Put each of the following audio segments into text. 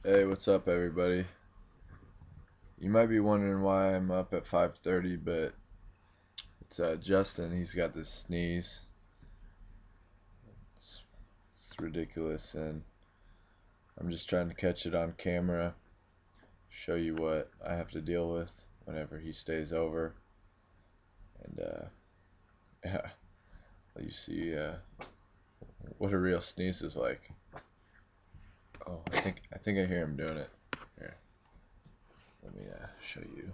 Hey, what's up, everybody? You might be wondering why I'm up at 5:30, but it's Justin. He's got this sneeze. It's, it's ridiculous, and I'm just trying to catch it on camera, show you what I have to deal with whenever he stays over, and yeah, you see what a real sneeze is like. Oh, I think I hear him doing it. Here, let me show you.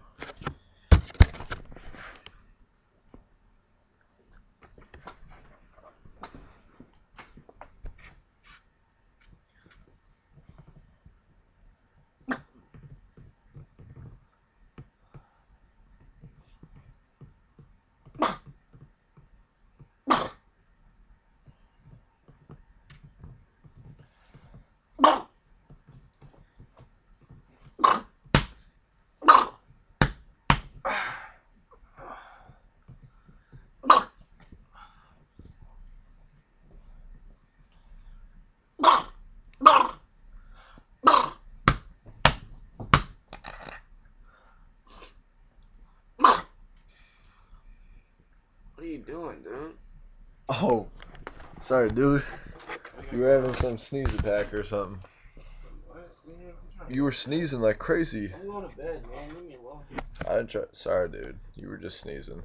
What are you doing, dude? Oh, sorry, dude. You were having some sneeze attack or something. What? Man, I'm trying You were sneezing like crazy. I'm going to bed, man. Leave me alone. I didn't try. Sorry, dude. You were just sneezing.